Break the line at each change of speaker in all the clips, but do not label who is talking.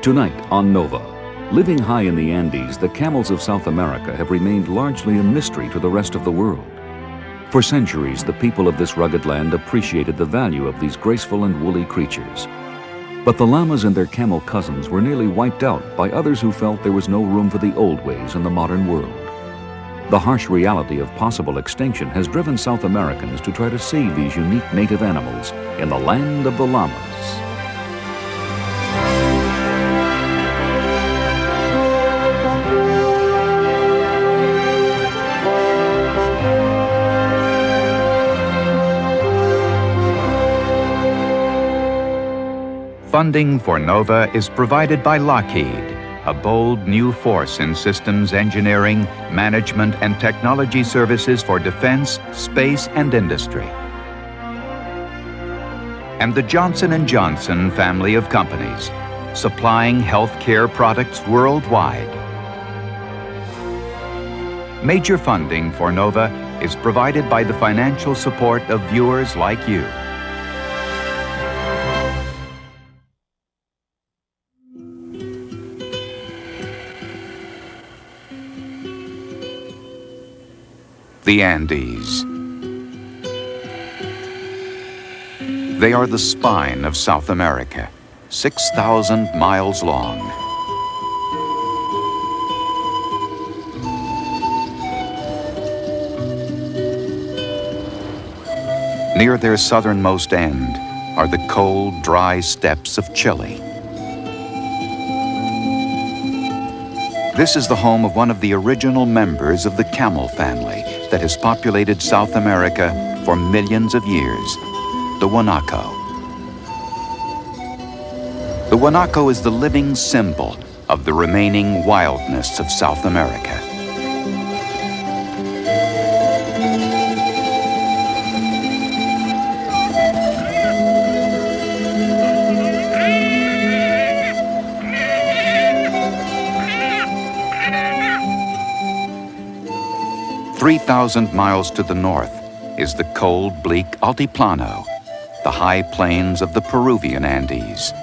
Tonight on Nova, living high in the Andes, the camels of South America have remained largely a mystery to the rest of the world. For centuries, the people of this rugged land appreciated the value of these graceful and woolly creatures. But the llamas and their camel cousins were nearly wiped out by others who felt there was no room for the old ways in the modern world. The harsh reality of possible extinction has driven South Americans to try to save these unique native animals in the land of the llamas.
Funding for NOVA is provided by Lockheed, a bold new force in systems engineering, management, and technology services for defense, space, and industry. And the Johnson & Johnson family of companies, supplying healthcare products worldwide. Major funding for NOVA is provided by the financial support of viewers like you. The Andes. They are the spine of South America, 6,000 miles long. Near their southernmost end are the cold, dry steppes of Chile. This is the home of one of the original members of the camel family that has populated South America for millions of years, the guanaco. The guanaco is the living symbol of the remaining wildness of South America. "3,000 miles to the north is the cold, bleak Altiplano, the high plains of the Peruvian Andes.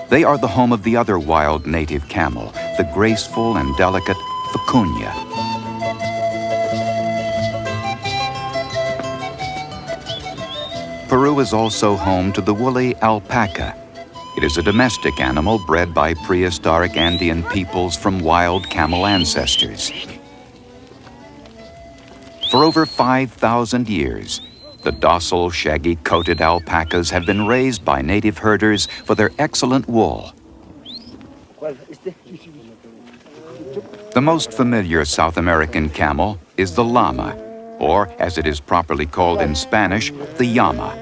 They are the home of the other wild native camel, the graceful and delicate vicuña. Peru is also home to the woolly alpaca. It is a domestic animal bred by prehistoric Andean peoples from wild camel ancestors. For over 5,000 years, the docile, shaggy-coated alpacas have been raised by native herders for their excellent wool. The most familiar South American camel is the llama, or as it is properly called in Spanish, the llama.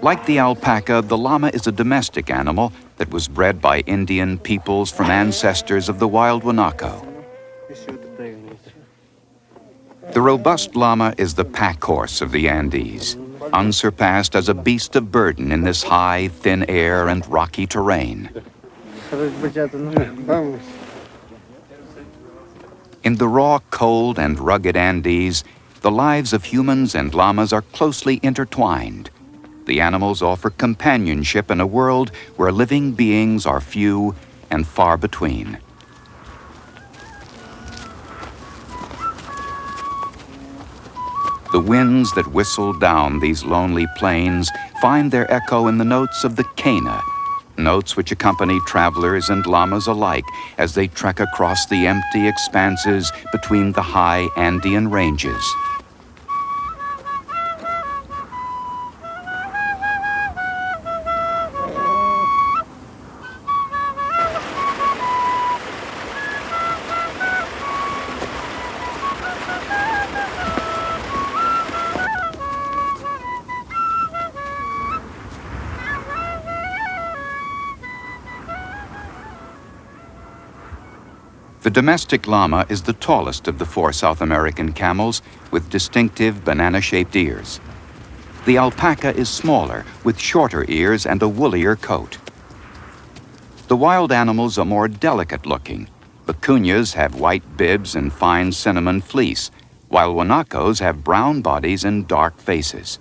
Like the alpaca, the llama is a domestic animal that was bred by Indian peoples from ancestors of the wild guanaco. The robust llama is the pack horse of the Andes, unsurpassed as a beast of burden in this high, thin air and rocky terrain. In the raw, cold, and rugged Andes, the lives of humans and llamas are closely intertwined. The animals offer companionship in a world where living beings are few and far between. The winds that whistle down these lonely plains find their echo in the notes of the cana, notes which accompany travelers and llamas alike as they trek across the empty expanses between the high Andean ranges. The domestic llama is the tallest of the 4 South American camels with distinctive banana-shaped ears. The alpaca is smaller with shorter ears and a woollier coat. The wild animals are more delicate looking. Vicuñas have white bibs and fine cinnamon fleece, while guanacos have brown bodies and dark faces.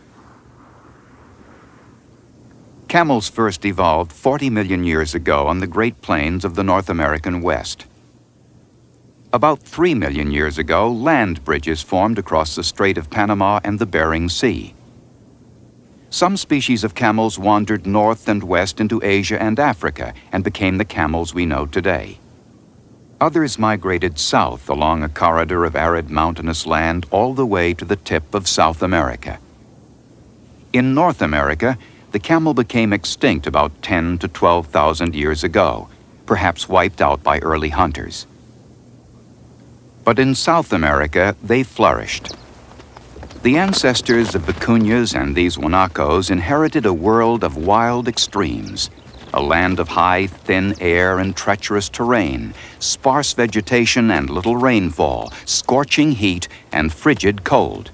Camels first evolved 40 million years ago on the Great Plains of the North American West. About 3 million years ago, land bridges formed across the Strait of Panama and the Bering Sea. Some species of camels wandered north and west into Asia and Africa and became the camels we know today. Others migrated south along a corridor of arid mountainous land all the way to the tip of South America. In North America, the camel became extinct about 10 to 12,000 years ago, perhaps wiped out by early hunters. But in South America, they flourished. The ancestors of vicuñas and these guanacos inherited a world of wild extremes, a land of high, thin air and treacherous terrain, sparse vegetation and little rainfall, scorching heat and frigid cold.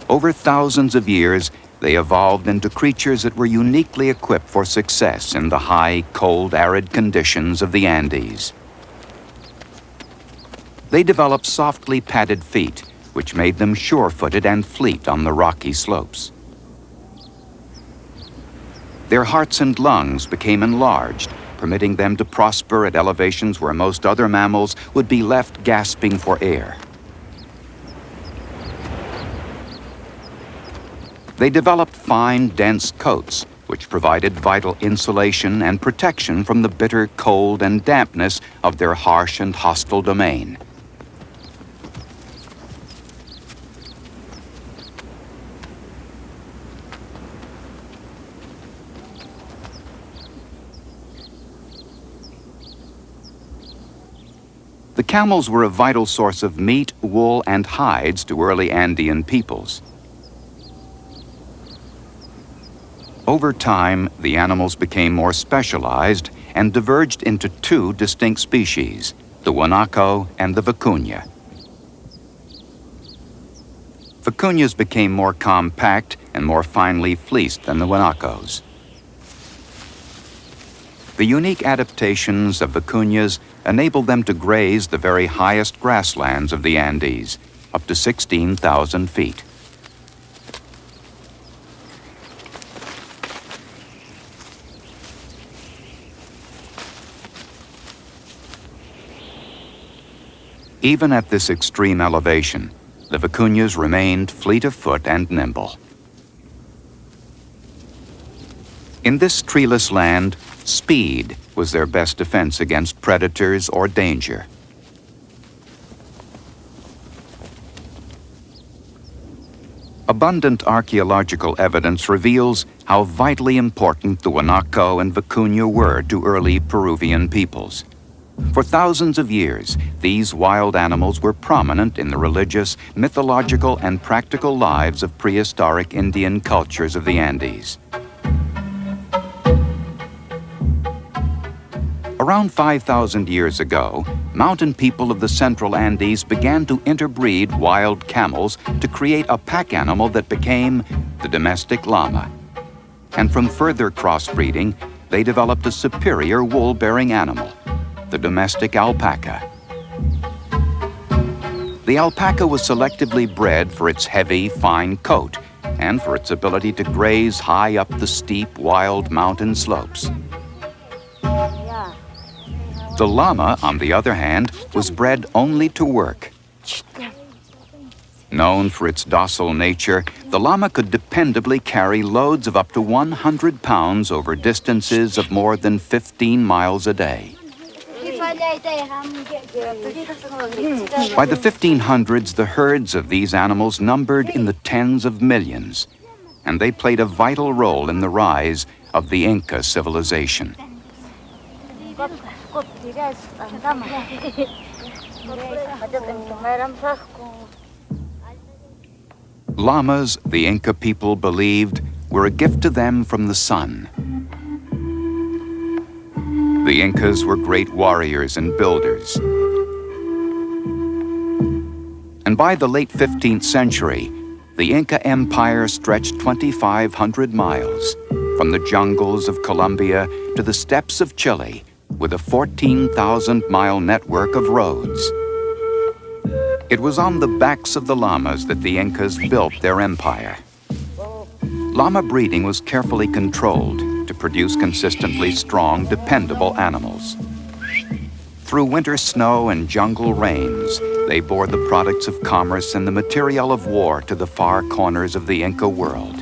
Over thousands of years, they evolved into creatures that were uniquely equipped for success in the high, cold, arid conditions of the Andes. They developed softly padded feet, which made them sure-footed and fleet on the rocky slopes. Their hearts and lungs became enlarged, permitting them to prosper at elevations where most other mammals would be left gasping for air. They developed fine, dense coats, which provided vital insulation and protection from the bitter cold and dampness of their harsh and hostile domain. The camels were a vital source of meat, wool, and hides to early Andean peoples. Over time, the animals became more specialized and diverged into two distinct species, the guanaco and the vicuña. Vicuñas became more compact and more finely fleeced than the guanacos. The unique adaptations of vicuñas enabled them to graze the very highest grasslands of the Andes, up to 16,000 feet. Even at this extreme elevation, the vicuñas remained fleet of foot and nimble. In this treeless land, speed was their best defense against predators or danger. Abundant archaeological evidence reveals how vitally important the guanaco and vicuña were to early Peruvian peoples. For thousands of years, these wild animals were prominent in the religious, mythological, and practical lives of prehistoric Indian cultures of the Andes. Around 5,000 years ago, mountain people of the central Andes began to interbreed wild camels to create a pack animal that became the domestic llama. And from further crossbreeding, they developed a superior wool-bearing animal, the domestic alpaca. The alpaca was selectively bred for its heavy, fine coat and for its ability to graze high up the steep, wild mountain slopes. The llama, on the other hand, was bred only to work. Known for its docile nature, the llama could dependably carry loads of up to 100 pounds over distances of more than 15 miles a day. By the 1500s, the herds of these animals numbered in the tens of millions, and they played a vital role in the rise of the Inca civilization. Llamas, the Inca people believed, were a gift to them from the sun. The Incas were great warriors and builders. And by the late 15th century, the Inca Empire stretched 2,500 miles, from the jungles of Colombia to the steppes of Chile, with a 14,000-mile network of roads. It was on the backs of the llamas that the Incas built their empire. Llama breeding was carefully controlled to produce consistently strong, dependable animals. Through winter snow and jungle rains, they bore the products of commerce and the material of war to the far corners of the Inca world.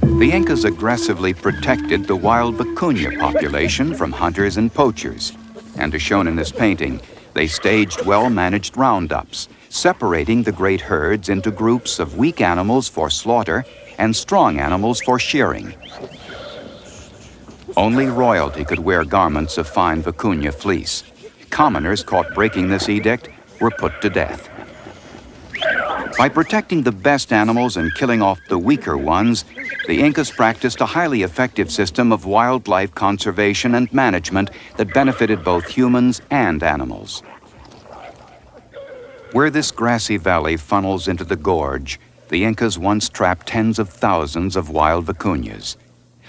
The Incas aggressively protected the wild vicuña population from hunters and poachers, and as shown in this painting, they staged well-managed roundups, separating the great herds into groups of weak animals for slaughter and strong animals for shearing. Only royalty could wear garments of fine vicuña fleece. Commoners caught breaking this edict were put to death. By protecting the best animals and killing off the weaker ones, the Incas practiced a highly effective system of wildlife conservation and management that benefited both humans and animals. Where this grassy valley funnels into the gorge, the Incas once trapped tens of thousands of wild vicuñas.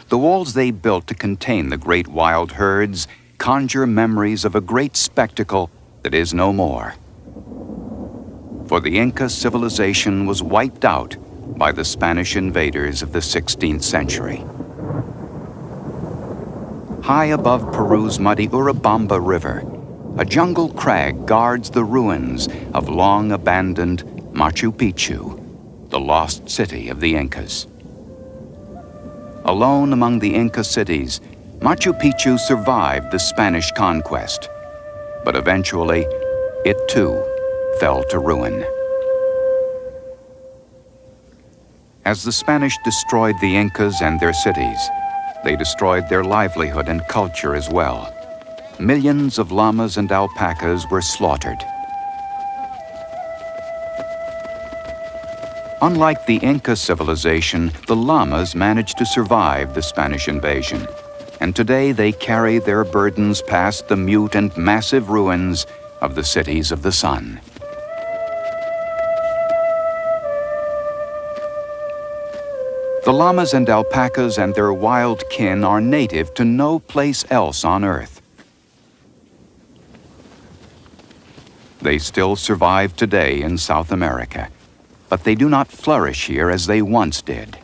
The walls they built to contain the great wild herds conjure memories of a great spectacle that is no more. For the Inca civilization was wiped out by the Spanish invaders of the 16th century. High above Peru's muddy Urubamba River, a jungle crag guards the ruins of long-abandoned Machu Picchu, the lost city of the Incas. Alone among the Inca cities, Machu Picchu survived the Spanish conquest, but eventually it too fell to ruin. As the Spanish destroyed the Incas and their cities, they destroyed their livelihood and culture as well. Millions of llamas and alpacas were slaughtered. Unlike the Inca civilization, the llamas managed to survive the Spanish invasion, and today they carry their burdens past the mute and massive ruins of the cities of the sun. The llamas and alpacas and their wild kin are native to no place else on Earth. They still survive today in South America, but they do not flourish here as they once did.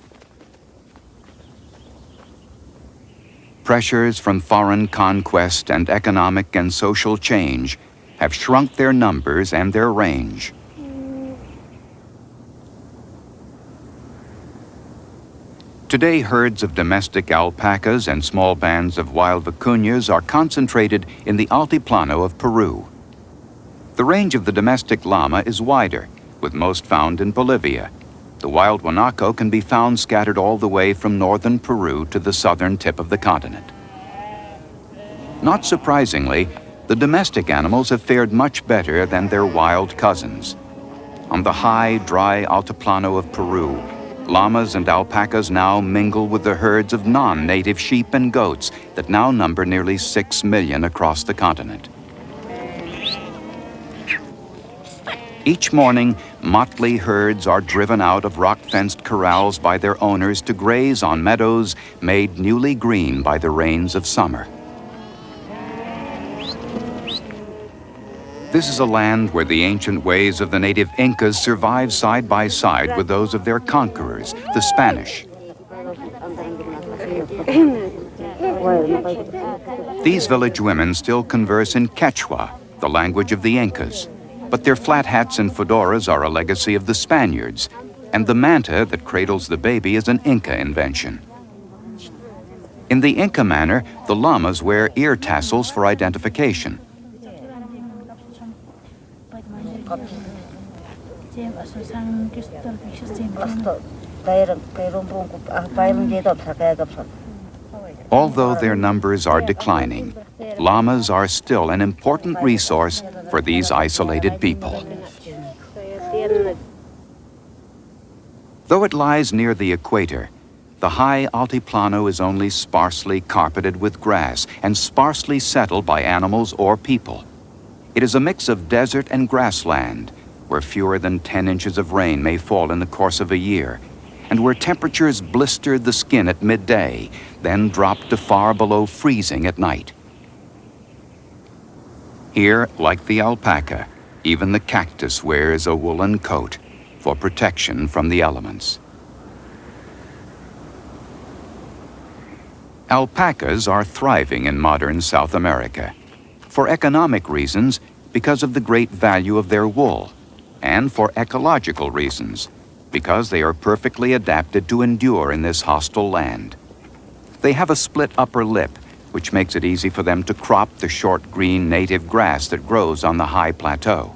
Pressures from foreign conquest and economic and social change have shrunk their numbers and their range. Today, herds of domestic alpacas and small bands of wild vicuñas are concentrated in the Altiplano of Peru. The range of the domestic llama is wider, with most found in Bolivia. The wild guanaco can be found scattered all the way from northern Peru to the southern tip of the continent. Not surprisingly, the domestic animals have fared much better than their wild cousins. On the high, dry Altiplano of Peru, llamas and alpacas now mingle with the herds of non-native sheep and goats that now number nearly 6 million across the continent. Each morning, motley herds are driven out of rock-fenced corrals by their owners to graze on meadows made newly green by the rains of summer. This is a land where the ancient ways of the native Incas survive side by side with those of their conquerors, the Spanish. These village women still converse in Quechua, the language of the Incas, but their flat hats and fedoras are a legacy of the Spaniards, and the manta that cradles the baby is an Inca invention. In the Inca manner, the llamas wear ear tassels for identification. Although their numbers are declining, llamas are still an important resource for these isolated people. Though it lies near the equator, the high Altiplano is only sparsely carpeted with grass and sparsely settled by animals or people. It is a mix of desert and grassland, where fewer than 10 inches of rain may fall in the course of a year, and where temperatures blister the skin at midday, then drop to far below freezing at night. Here, like the alpaca, Even the cactus wears a woolen coat for protection from the elements. Alpacas are thriving in modern South America. For economic reasons, because of the great value of their wool, and for ecological reasons, because they are perfectly adapted to endure in this hostile land. They have a split upper lip, which makes it easy for them to crop the short green native grass that grows on the high plateau.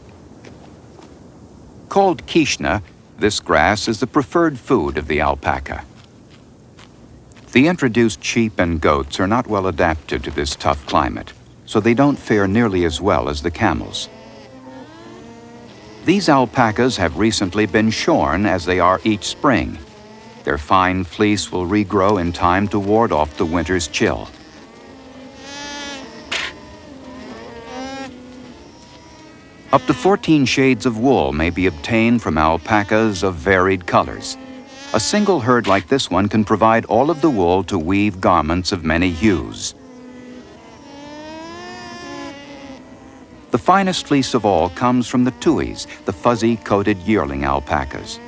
Called quichna, this grass is the preferred food of the alpaca. The introduced sheep and goats are not well adapted to this tough climate, so they don't fare nearly as well as the camels. These alpacas have recently been shorn as they are each spring. Their fine fleece will regrow in time to ward off the winter's chill. Up to 14 shades of wool may be obtained from alpacas of varied colors. A single herd like this one can provide all of the wool to weave garments of many hues. The finest fleece of all comes from the tuis, the fuzzy-coated yearling alpacas.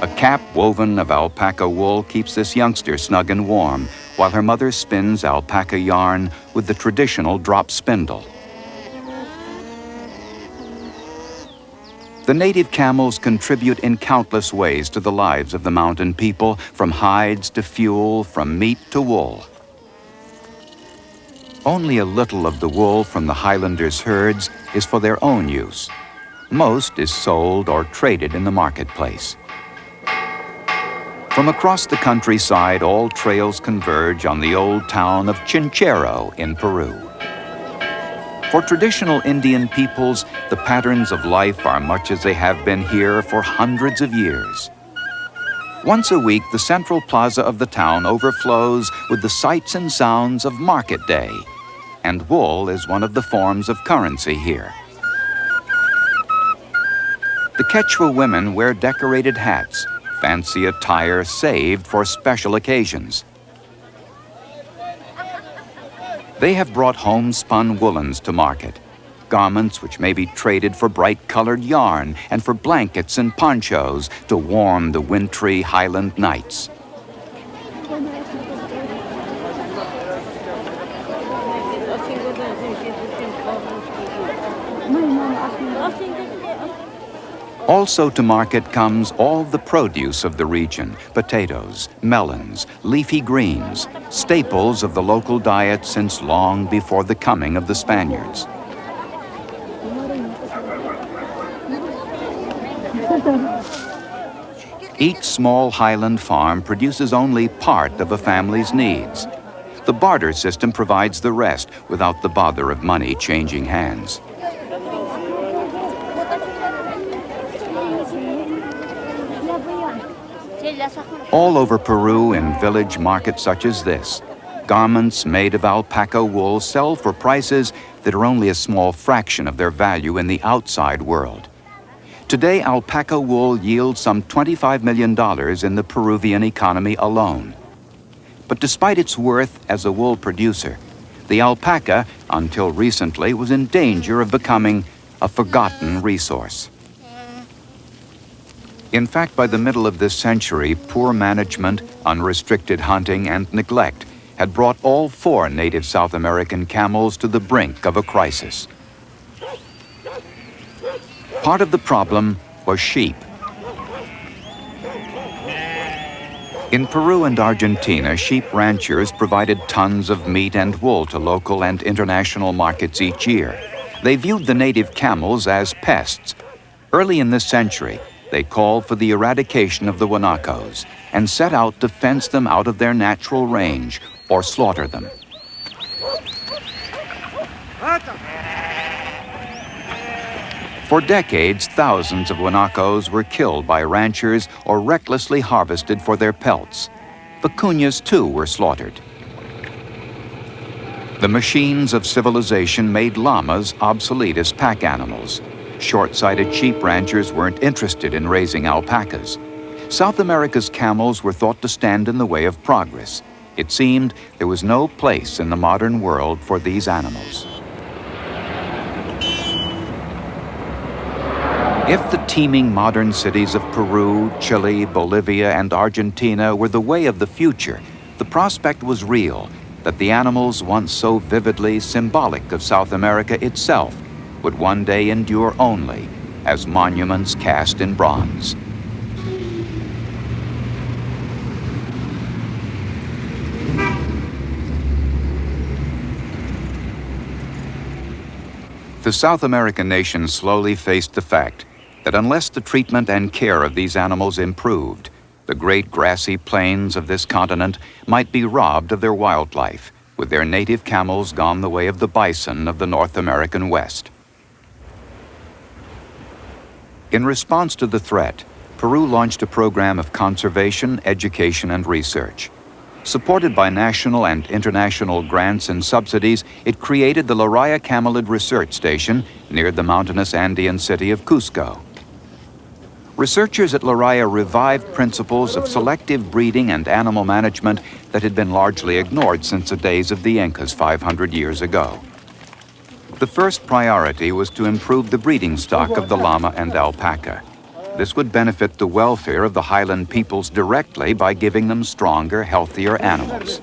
A cap woven of alpaca wool keeps this youngster snug and warm, while her mother spins alpaca yarn with the traditional drop spindle. The native camels contribute in countless ways to the lives of the mountain people, from hides to fuel, from meat to wool. Only a little of the wool from the Highlanders' herds is for their own use. Most is sold or traded in the marketplace. From across the countryside, all trails converge on the old town of Chinchero in Peru. For traditional Indian peoples, the patterns of life are much as they have been here for hundreds of years. Once a week, the central plaza of the town overflows with the sights and sounds of market day, and wool is one of the forms of currency here. The Quechua women wear decorated hats, fancy attire saved for special occasions. They have brought homespun woolens to market, garments which may be traded for bright-colored yarn and for blankets and ponchos to warm the wintry highland nights. Also to market comes all the produce of the region: potatoes, melons, leafy greens, staples of the local diet since long before the coming of the Spaniards. Each small highland farm produces only part of a family's needs. The barter system provides the rest without the bother of money changing hands. All over Peru, in village markets such as this, garments made of alpaca wool sell for prices that are only a small fraction of their value in the outside world. Today, alpaca wool yields some $25 million in the Peruvian economy alone. But despite its worth as a wool producer, the alpaca, until recently, was in danger of becoming a forgotten resource. In fact, by the middle of this century, poor management, unrestricted hunting, and neglect had brought all 4 native South American camels to the brink of a crisis. Part of the problem was sheep. In Peru and Argentina, sheep ranchers provided tons of meat and wool to local and international markets each year. They viewed the native camels as pests. Early in this century, they called for the eradication of the guanacos and set out to fence them out of their natural range or slaughter them. For decades, thousands of guanacos were killed by ranchers or recklessly harvested for their pelts. Vicuñas, too, were slaughtered. The machines of civilization made llamas obsolete as pack animals. Short-sighted sheep ranchers weren't interested in raising alpacas. South America's camels were thought to stand in the way of progress. It seemed there was no place in the modern world for these animals. If the teeming modern cities of Peru, Chile, Bolivia, and Argentina were the way of the future, the prospect was real that the animals once so vividly symbolic of South America itself would one day endure only as monuments cast in bronze. The South American nations slowly faced the fact that unless the treatment and care of these animals improved, the great grassy plains of this continent might be robbed of their wildlife, with their native camels gone the way of the bison of the North American West. In response to the threat, Peru launched a program of conservation, education, and research. Supported by national and international grants and subsidies, it created the Loraya Camelid Research Station near the mountainous Andean city of Cusco. Researchers at Loraya revived principles of selective breeding and animal management that had been largely ignored since the days of the Incas 500 years ago. The first priority was to improve the breeding stock of the llama and alpaca. This would benefit the welfare of the highland peoples directly by giving them stronger, healthier animals.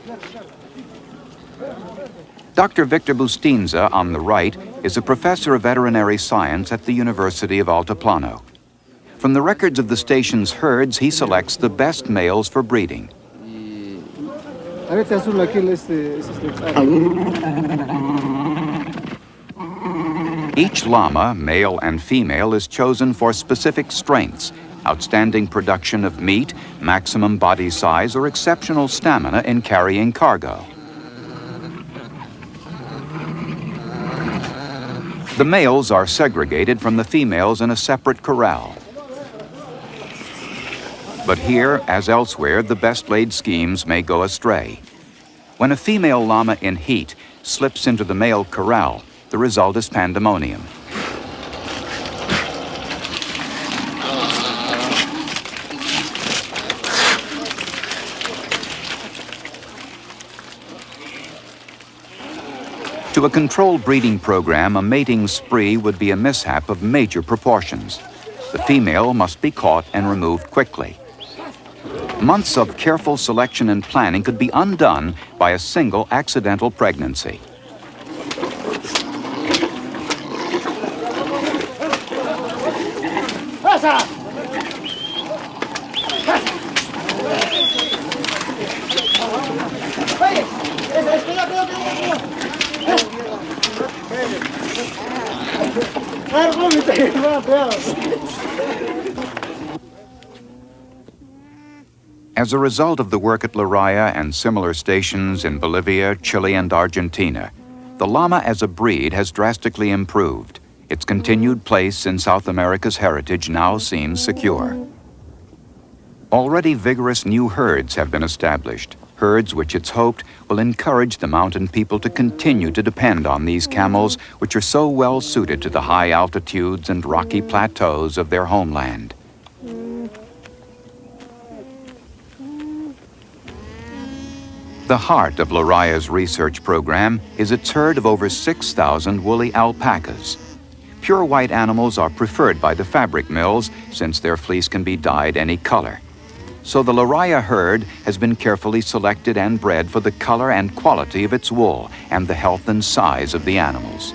Dr. Victor Bustinza, on the right, is a professor of veterinary science at the University of Altiplano. From the records of the station's herds, he selects the best males for breeding. Each llama, male and female, is chosen for specific strengths, outstanding production of meat, maximum body size, or exceptional stamina in carrying cargo. The males are segregated from the females in a separate corral. But here, as elsewhere, the best-laid schemes may go astray. When a female llama in heat slips into the male corral, the result is pandemonium. To a controlled breeding program, a mating spree would be a mishap of major proportions. The female must be caught and removed quickly. Months of careful selection and planning could be undone by a single accidental pregnancy. As a result of the work at Loraya and similar stations in Bolivia, Chile, and Argentina, the llama as a breed has drastically improved. Its continued place in South America's heritage now seems secure. Already vigorous new herds have been established, herds which it's hoped will encourage the mountain people to continue to depend on these camels, which are so well suited to the high altitudes and rocky plateaus of their homeland. The heart of Loraya's research program is its herd of over 6,000 woolly alpacas. Pure white animals are preferred by the fabric mills since their fleece can be dyed any color. So the Loraya herd has been carefully selected and bred for the color and quality of its wool and the health and size of the animals.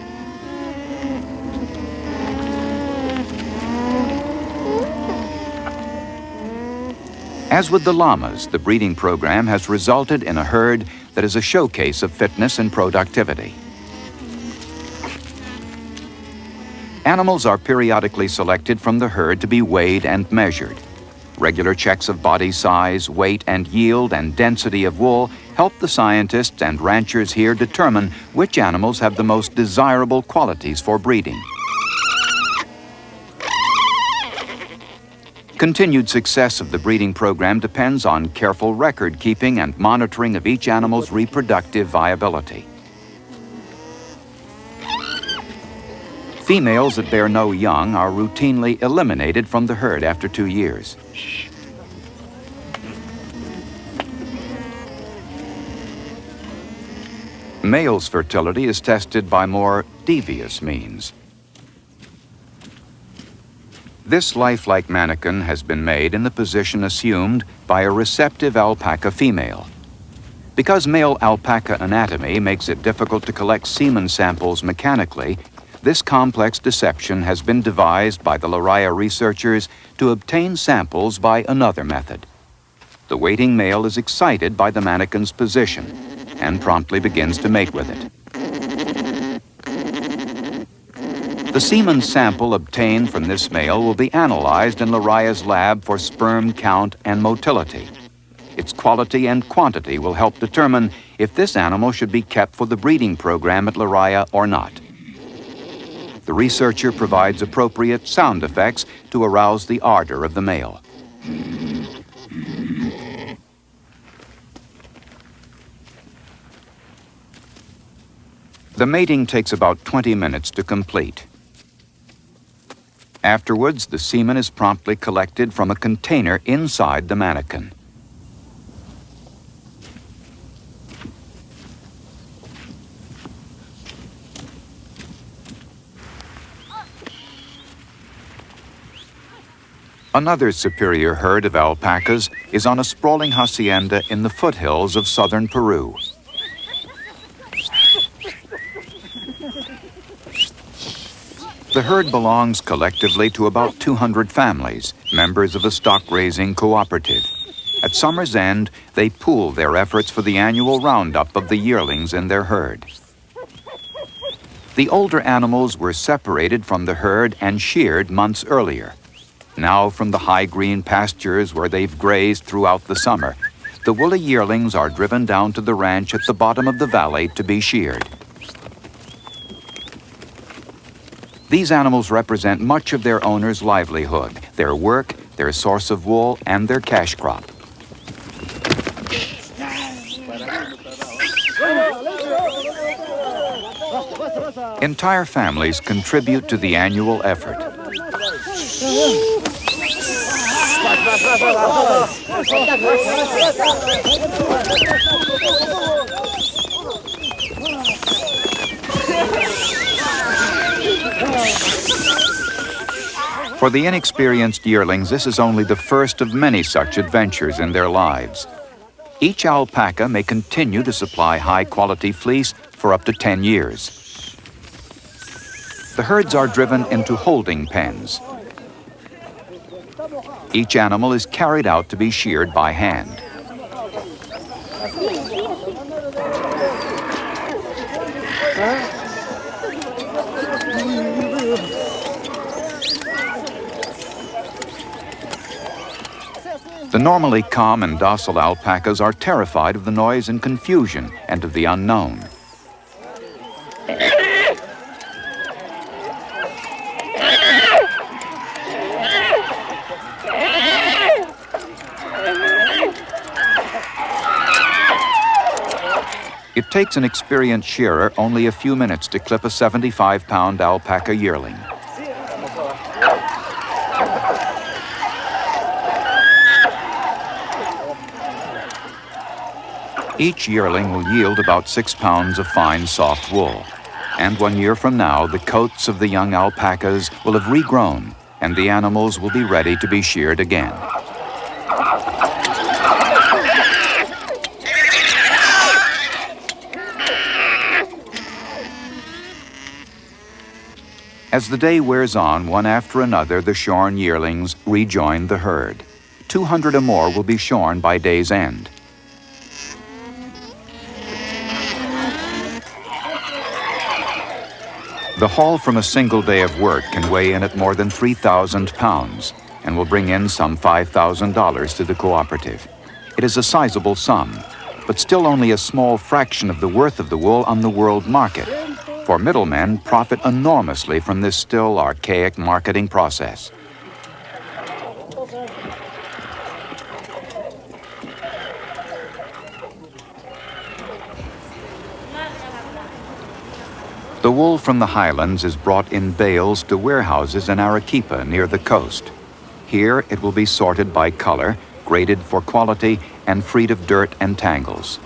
As with the llamas, the breeding program has resulted in a herd that is a showcase of fitness and productivity. Animals are periodically selected from the herd to be weighed and measured. Regular checks of body size, weight, and yield and density of wool help the scientists and ranchers here determine which animals have the most desirable qualities for breeding. Continued success of the breeding program depends on careful record keeping and monitoring of each animal's reproductive viability. Females that bear no young are routinely eliminated from the herd after 2 years. Males' fertility is tested by more devious means. This lifelike mannequin has been made in the position assumed by a receptive alpaca female. Because male alpaca anatomy makes it difficult to collect semen samples mechanically, this complex deception has been devised by the Llamas researchers to obtain samples by another method. The waiting male is excited by the mannequin's position and promptly begins to mate with it. The semen sample obtained from this male will be analyzed in Llama's lab for sperm count and motility. Its quality and quantity will help determine if this animal should be kept for the breeding program at Llama or not. The researcher provides appropriate sound effects to arouse the ardor of the male. The mating takes about 20 minutes to complete. Afterwards, the semen is promptly collected from a container inside the mannequin. Another superior herd of alpacas is on a sprawling hacienda in the foothills of southern Peru. The herd belongs collectively to about 200 families, members of a stock-raising cooperative. At summer's end, they pool their efforts for the annual roundup of the yearlings in their herd. The older animals were separated from the herd and sheared months earlier. Now, from the high green pastures where they've grazed throughout the summer, the woolly yearlings are driven down to the ranch at the bottom of the valley to be sheared. These animals represent much of their owner's livelihood, their work, their source of wool, and their cash crop. Entire families contribute to the annual effort. For the inexperienced yearlings, this is only the first of many such adventures in their lives. Each alpaca may continue to supply high-quality fleece for up to 10 years. The herds are driven into holding pens. Each animal is carried out to be sheared by hand. The normally calm and docile alpacas are terrified of the noise and confusion and of the unknown. It takes an experienced shearer only a few minutes to clip a 75-pound alpaca yearling. Each yearling will yield about 6 pounds of fine, soft wool. And 1 year from now, the coats of the young alpacas will have regrown, and the animals will be ready to be sheared again. As the day wears on, one after another, the shorn yearlings rejoin the herd. 200 or more will be shorn by day's end. The haul from a single day of work can weigh in at more than 3,000 pounds and will bring in some $5,000 to the cooperative. It is a sizable sum, but still only a small fraction of the worth of the wool on the world market, for middlemen profit enormously from this still archaic marketing process. The wool from the highlands is brought in bales to warehouses in Arequipa near the coast. Here it will be sorted by color, graded for quality, and freed of dirt and tangles.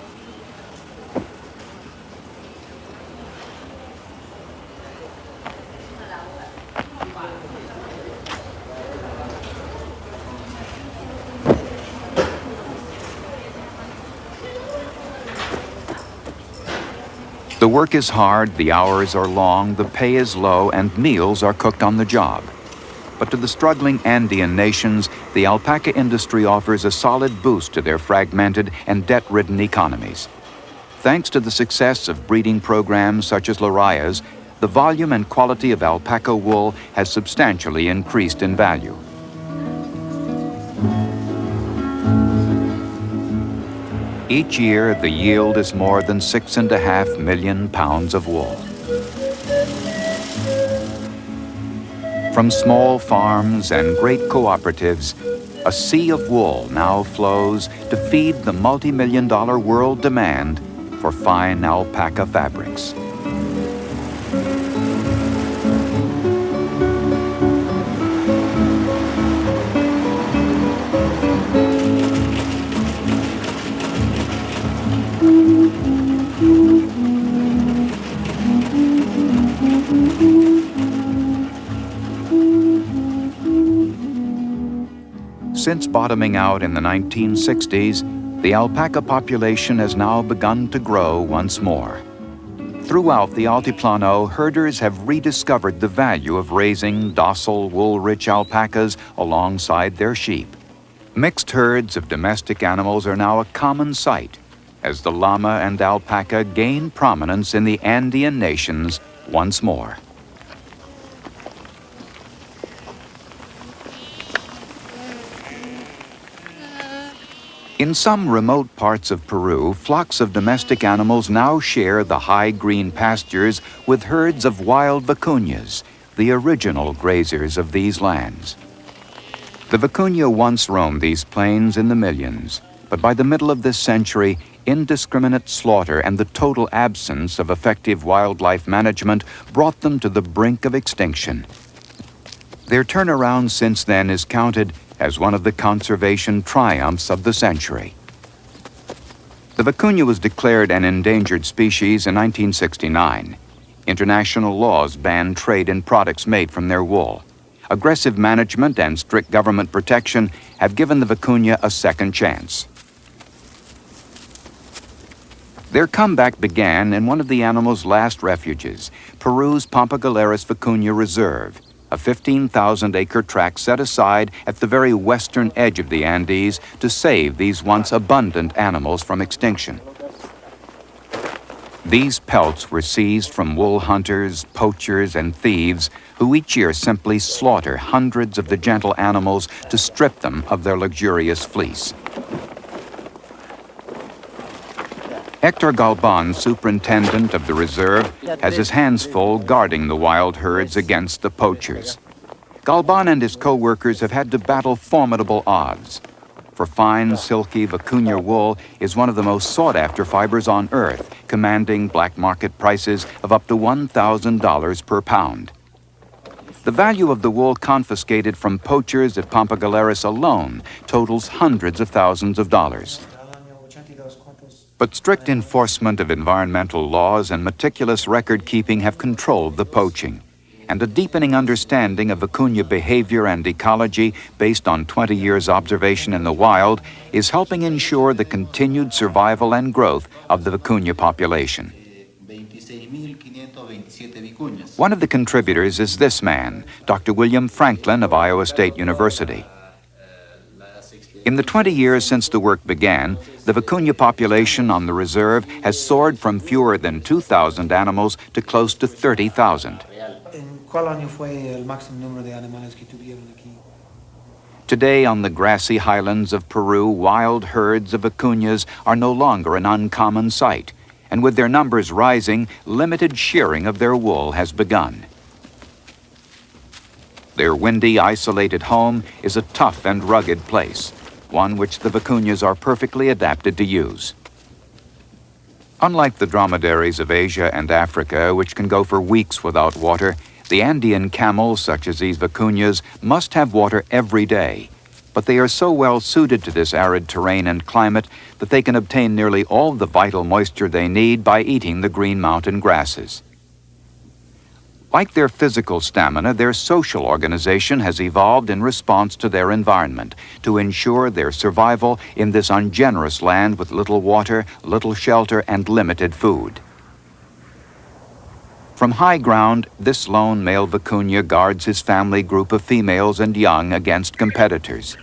The work is hard, the hours are long, the pay is low, and meals are cooked on the job. But to the struggling Andean nations, the alpaca industry offers a solid boost to their fragmented and debt-ridden economies. Thanks to the success of breeding programs such as Laria's, the volume and quality of alpaca wool has substantially increased in value. Each year, the yield is more than 6.5 million pounds of wool. From small farms and great cooperatives, a sea of wool now flows to feed the multi-million-dollar world demand for fine alpaca fabrics. Since bottoming out in the 1960s, the alpaca population has now begun to grow once more. Throughout the Altiplano, herders have rediscovered the value of raising docile, wool-rich alpacas alongside their sheep. Mixed herds of domestic animals are now a common sight as the llama and alpaca gain prominence in the Andean nations once more. In some remote parts of Peru, flocks of domestic animals now share the high green pastures with herds of wild vicuñas, the original grazers of these lands. The vicuña once roamed these plains in the millions, but by the middle of this century, indiscriminate slaughter and the total absence of effective wildlife management brought them to the brink of extinction. Their turnaround since then is counted as one of the conservation triumphs of the century. The vicuña was declared an endangered species in 1969. International laws banned trade in products made from their wool. Aggressive management and strict government protection have given the vicuña a second chance. Their comeback began in one of the animal's last refuges, Peru's Pampagaleras Vicuña Reserve, a 15,000-acre tract set aside at the very western edge of the Andes to save these once abundant animals from extinction. These pelts were seized from wool hunters, poachers, and thieves who each year simply slaughter hundreds of the gentle animals to strip them of their luxurious fleece. Hector Galban, superintendent of the reserve, has his hands full guarding the wild herds against the poachers. Galban and his co-workers have had to battle formidable odds. For fine, silky vicuña wool is one of the most sought-after fibers on earth, commanding black market prices of up to $1,000 per pound. The value of the wool confiscated from poachers at Pampagaleras alone totals hundreds of thousands of dollars. But strict enforcement of environmental laws and meticulous record-keeping have controlled the poaching. And a deepening understanding of vicuña behavior and ecology based on 20 years' observation in the wild is helping ensure the continued survival and growth of the vicuña population. One of the contributors is this man, Dr. William Franklin of Iowa State University. In the 20 years since the work began, the vicuña population on the reserve has soared from fewer than 2,000 animals to close to 30,000. Today, on the grassy highlands of Peru, wild herds of vicuñas are no longer an uncommon sight, and with their numbers rising, limited shearing of their wool has begun. Their windy, isolated home is a tough and rugged place, one which the vicuñas are perfectly adapted to use. Unlike the dromedaries of Asia and Africa, which can go for weeks without water, the Andean camels, such as these vicuñas, must have water every day. But they are so well suited to this arid terrain and climate that they can obtain nearly all the vital moisture they need by eating the green mountain grasses. Like their physical stamina, their social organization has evolved in response to their environment to ensure their survival in this ungenerous land with little water, little shelter, and limited food. From high ground, this lone male vicuña guards his family group of females and young against competitors.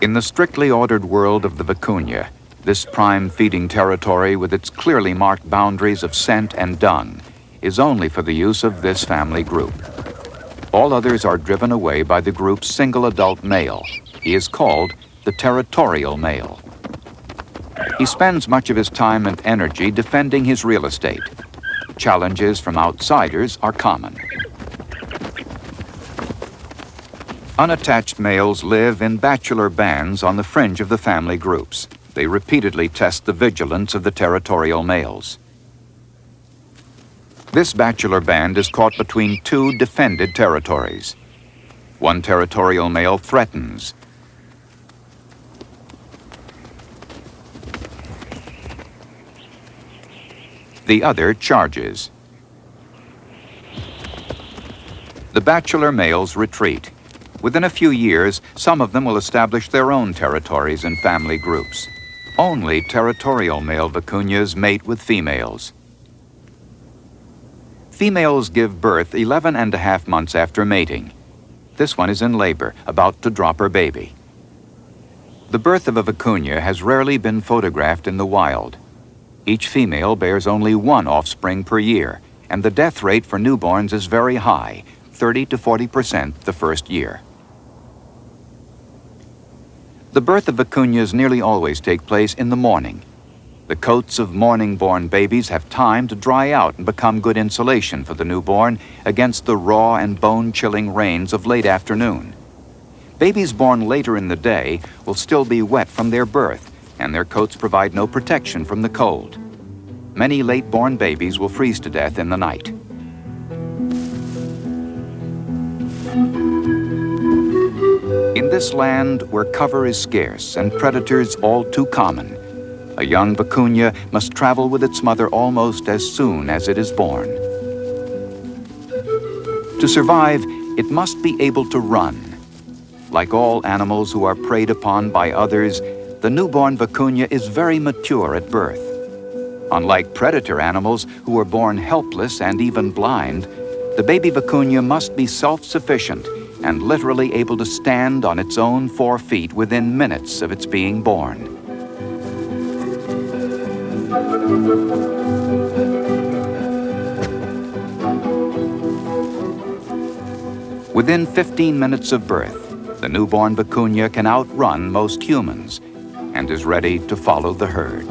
In the strictly ordered world of the vicuña, this prime feeding territory with its clearly marked boundaries of scent and dung is only for the use of this family group. All others are driven away by the group's single adult male. He is called the territorial male. He spends much of his time and energy defending his real estate. Challenges from outsiders are common. Unattached males live in bachelor bands on the fringe of the family groups. They repeatedly test the vigilance of the territorial males. This bachelor band is caught between two defended territories. One territorial male threatens. The other charges. The bachelor males retreat. Within a few years, some of them will establish their own territories and family groups. Only territorial male vicuñas mate with females. Females give birth 11 and a half months after mating. This one is in labor, about to drop her baby. The birth of a vicuña has rarely been photographed in the wild. Each female bears only one offspring per year, and the death rate for newborns is very high, 30 to 40% the first year. The birth of vicuñas nearly always take place in the morning. The coats of morning-born babies have time to dry out and become good insulation for the newborn against the raw and bone-chilling rains of late afternoon. Babies born later in the day will still be wet from their birth, and their coats provide no protection from the cold. Many late-born babies will freeze to death in the night. In this land where cover is scarce and predators all too common, a young vicuña must travel with its mother almost as soon as it is born. To survive, it must be able to run. Like all animals who are preyed upon by others, the newborn vicuña is very mature at birth. Unlike predator animals who are born helpless and even blind, the baby vicuña must be self-sufficient and literally able to stand on its own 4 feet within minutes of its being born. Within 15 minutes of birth, the newborn vicuña can outrun most humans and is ready to follow the herd.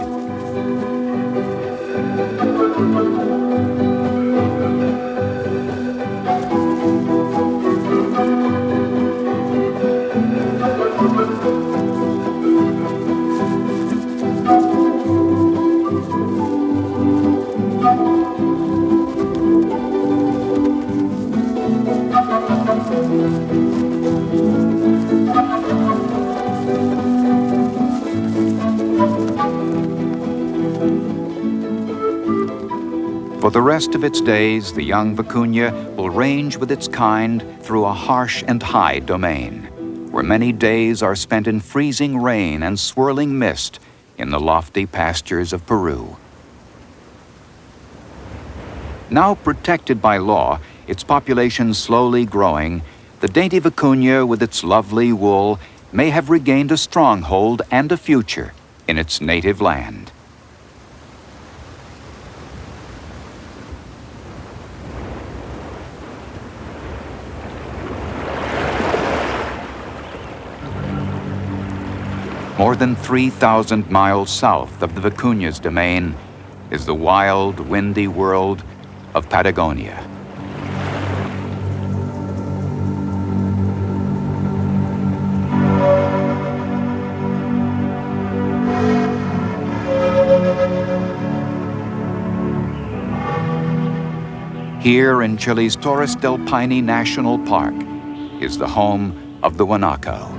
For the rest of its days, the young vicuña will range with its kind through a harsh and high domain, where many days are spent in freezing rain and swirling mist in the lofty pastures of Peru. Now protected by law, its population slowly growing, the dainty vicuña with its lovely wool may have regained a stronghold and a future in its native land. More than 3,000 miles south of the vicuña's domain is the wild, windy world of Patagonia. Here in Chile's Torres del Paine National Park is the home of the guanaco.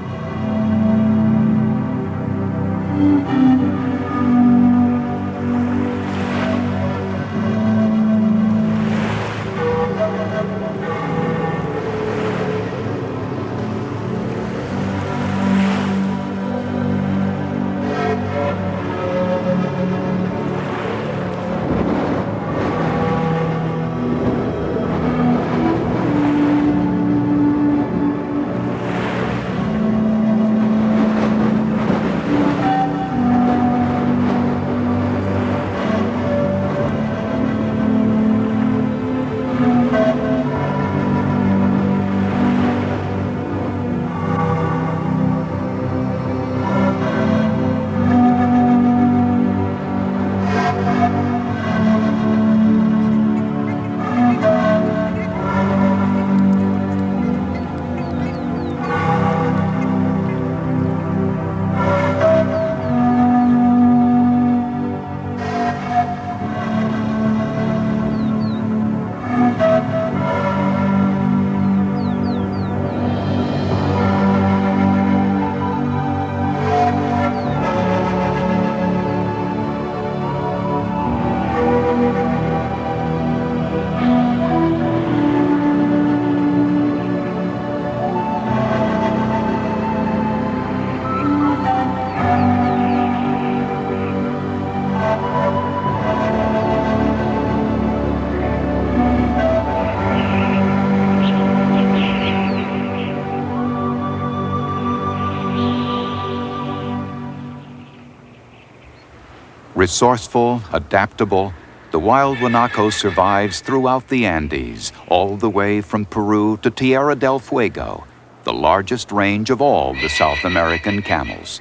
Resourceful, adaptable, the wild guanaco survives throughout the Andes, all the way from Peru to Tierra del Fuego, the largest range of all the South American camels.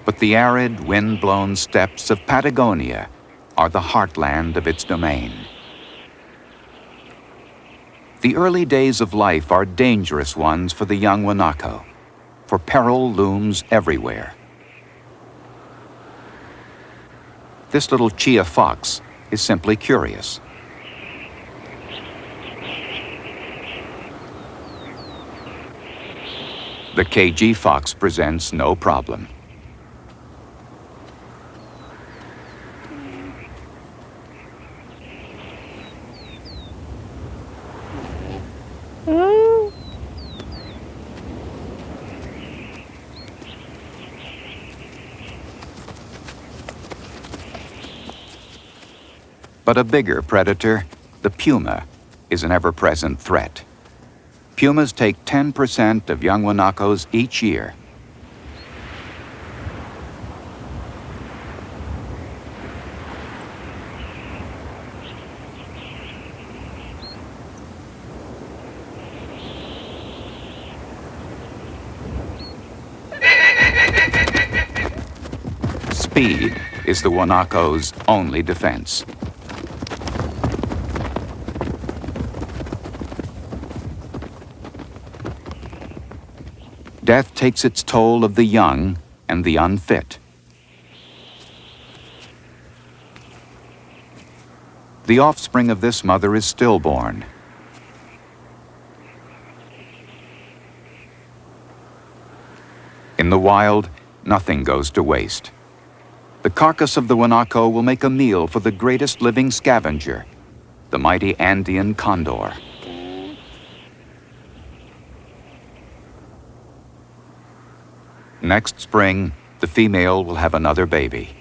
But the arid, wind-blown steppes of Patagonia are the heartland of its domain. The early days of life are dangerous ones for the young guanaco, for peril looms everywhere. This little chia fox is simply curious. The KG fox presents no problem. But a bigger predator, the puma, is an ever-present threat. Pumas take 10% of young guanacos each year. Speed is the guanaco's only defense. Death takes its toll of the young and the unfit. The offspring of this mother is stillborn. In the wild, nothing goes to waste. The carcass of the guanaco will make a meal for the greatest living scavenger, the mighty Andean condor. Next spring, the female will have another baby.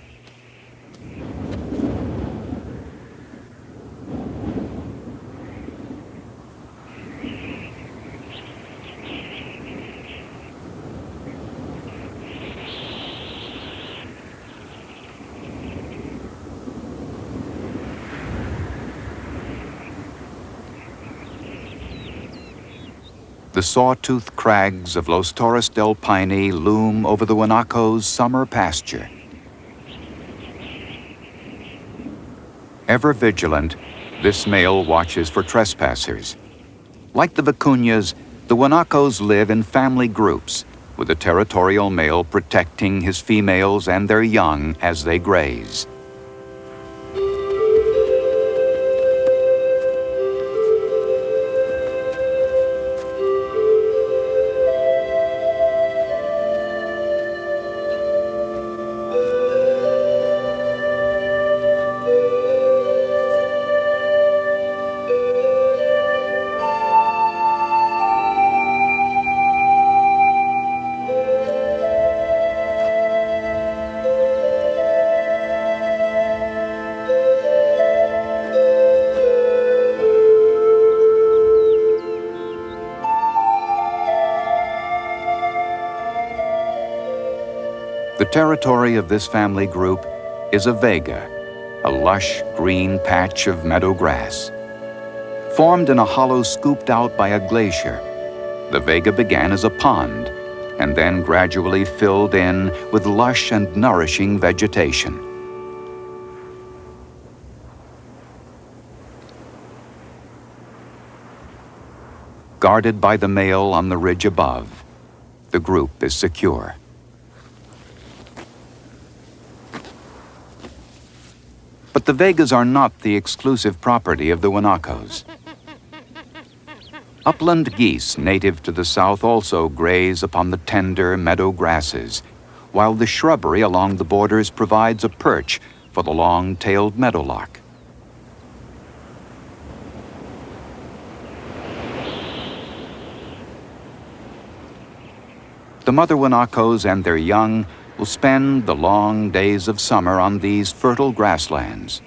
The sawtooth crags of Los Torres del Paine loom over the guanaco's summer pasture. Ever vigilant, this male watches for trespassers. Like the vicuñas, the guanacos live in family groups, with the territorial male protecting his females and their young as they graze. The territory of this family group is a vega, a lush green patch of meadow grass. Formed in a hollow scooped out by a glacier, the vega began as a pond and then gradually filled in with lush and nourishing vegetation. Guarded by the male on the ridge above, the group is secure. But the vegas are not the exclusive property of the guanacos. Upland geese native to the south also graze upon the tender meadow grasses, while the shrubbery along the borders provides a perch for the long-tailed meadowlark. The mother guanacos and their young will spend the long days of summer on these fertile grasslands.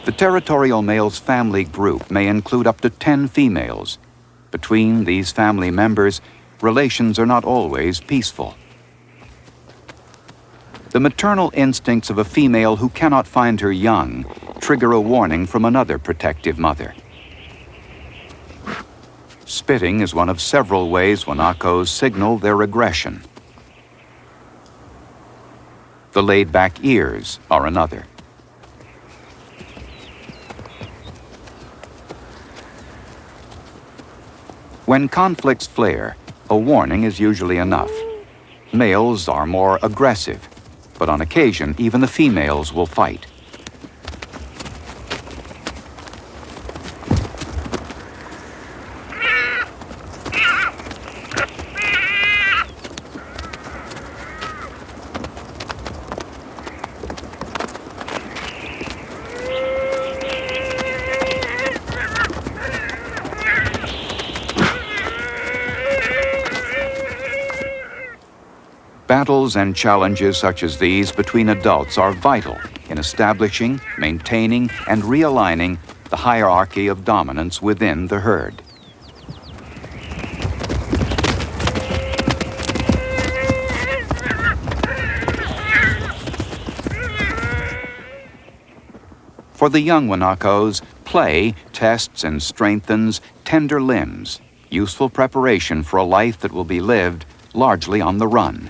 The territorial male's family group may include up to 10 females. Between these family members, relations are not always peaceful. The maternal instincts of a female who cannot find her young trigger a warning from another protective mother. Spitting is one of several ways Wanakos signal their aggression. The laid-back ears are another. When conflicts flare, a warning is usually enough. Males are more aggressive, but on occasion, even the females will fight. Battles and challenges such as these between adults are vital in establishing, maintaining, and realigning the hierarchy of dominance within the herd. For the young Wanakos, play tests and strengthens tender limbs, useful preparation for a life that will be lived largely on the run.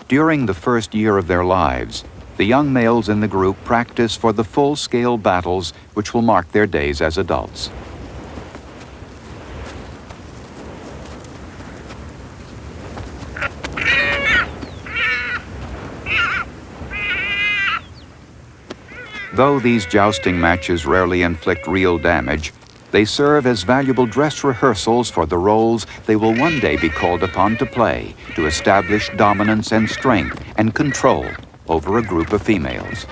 During the first year of their lives, the young males in the group practice for the full-scale battles which will mark their days as adults. Though these jousting matches rarely inflict real damage, they serve as valuable dress rehearsals for the roles they will one day be called upon to play to establish dominance and strength and control over a group of females.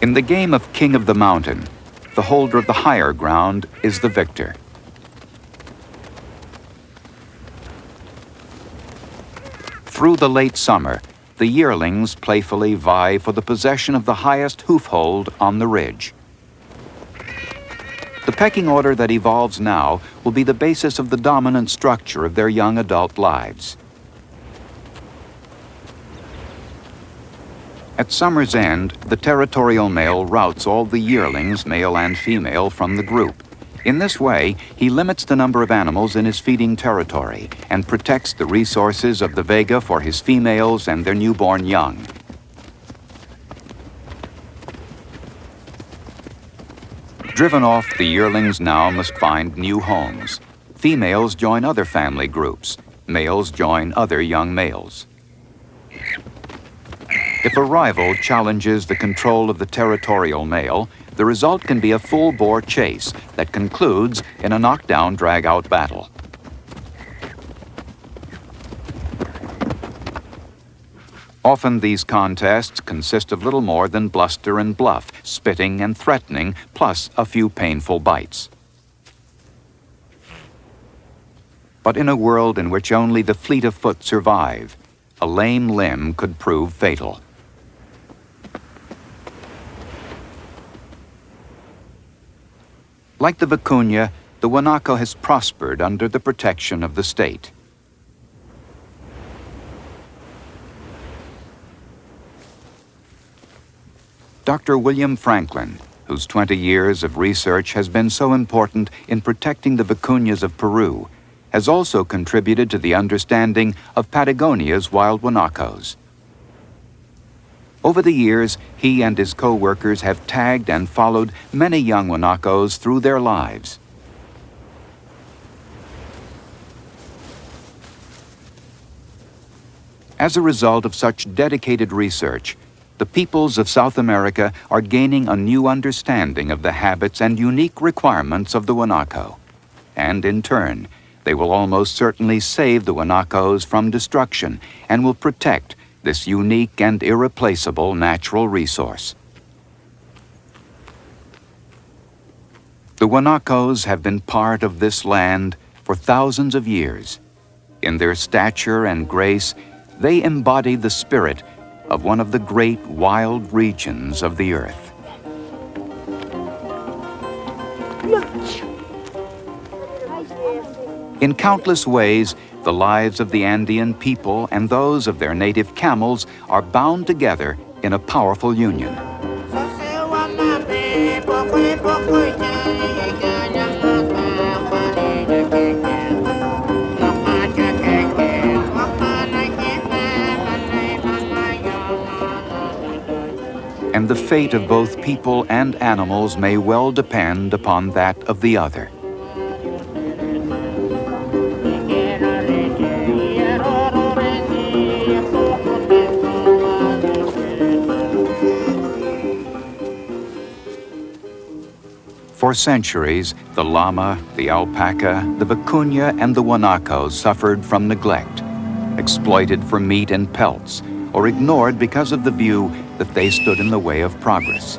In the game of King of the Mountain, the holder of the higher ground is the victor. Through the late summer, the yearlings playfully vie for the possession of the highest hoofhold on the ridge. The pecking order that evolves now will be the basis of the dominant structure of their young adult lives. At summer's end, the territorial male routs all the yearlings, male and female, from the group. In this way, he limits the number of animals in his feeding territory and protects the resources of the vega for his females and their newborn young. Driven off, the yearlings now must find new homes. Females join other family groups. Males join other young males. If a rival challenges the control of the territorial male, the result can be a full-bore chase that concludes in a knockdown, drag-out battle. Often these contests consist of little more than bluster and bluff, spitting and threatening, plus a few painful bites. But in a world in which only the fleet of foot survive, a lame limb could prove fatal. Like the vicuña, the Wanako has prospered under the protection of the state. Dr. William Franklin, whose 20 years of research has been so important in protecting the vicuñas of Peru, has also contributed to the understanding of Patagonia's wild guanacos. Over the years, he and his co-workers have tagged and followed many young guanacos through their lives. As a result of such dedicated research, the peoples of South America are gaining a new understanding of the habits and unique requirements of the guanaco. And in turn, they will almost certainly save the guanacos from destruction and will protect this unique and irreplaceable natural resource. The guanacos have been part of this land for thousands of years. In their stature and grace, they embody the spirit of one of the great wild regions of the earth. In countless ways, the lives of the Andean people and those of their native camels are bound together in a powerful union. And the fate of both people and animals may well depend upon that of the other. For centuries, the llama, the alpaca, the vicuña, and the guanaco suffered from neglect, exploited for meat and pelts, or ignored because of the view that they stood in the way of progress.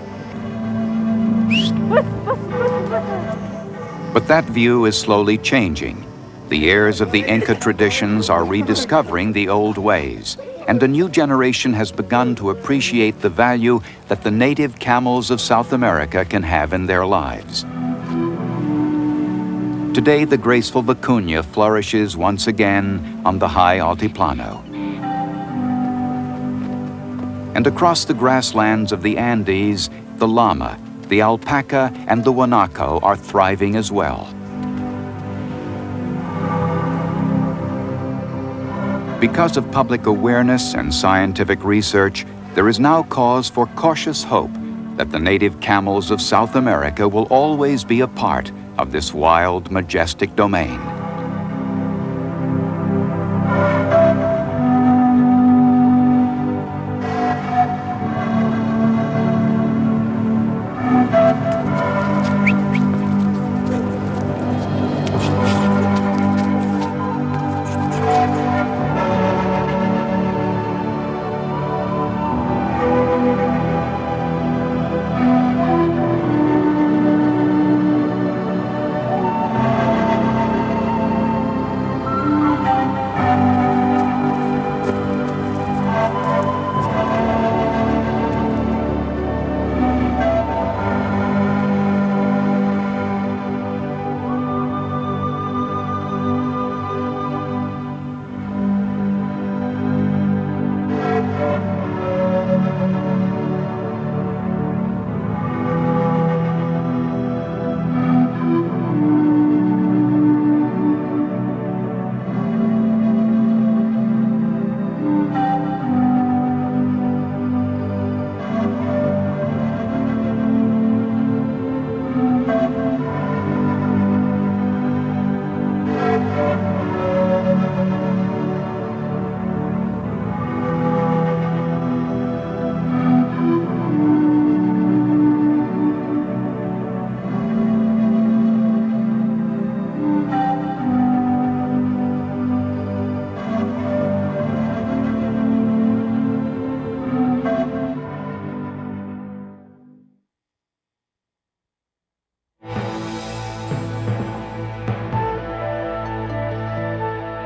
But that view is slowly changing. The heirs of the Inca traditions are rediscovering the old ways, and a new generation has begun to appreciate the value that the native camels of South America can have in their lives. Today, the graceful vicuña flourishes once again on the high Altiplano. And across the grasslands of the Andes, the llama, the alpaca, and the guanaco are thriving as well. Because of public awareness and scientific research, there is now cause for cautious hope that the native camels of South America will always be a part of this wild, majestic domain.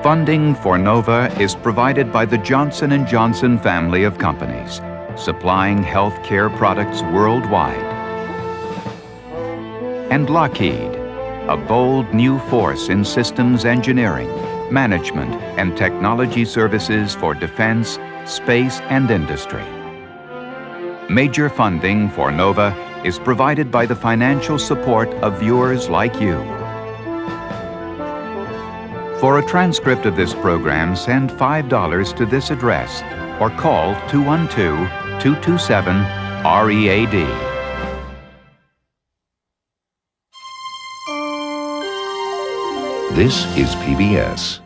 Funding for NOVA is provided by the Johnson & Johnson family of companies, supplying healthcare products worldwide. And Lockheed, a bold new force in systems engineering, management, and technology services for defense, space, and industry. Major funding for NOVA is provided by the financial support of viewers like you. For a transcript of this program, send $5 to this address or call 212-227-READ.
This is PBS.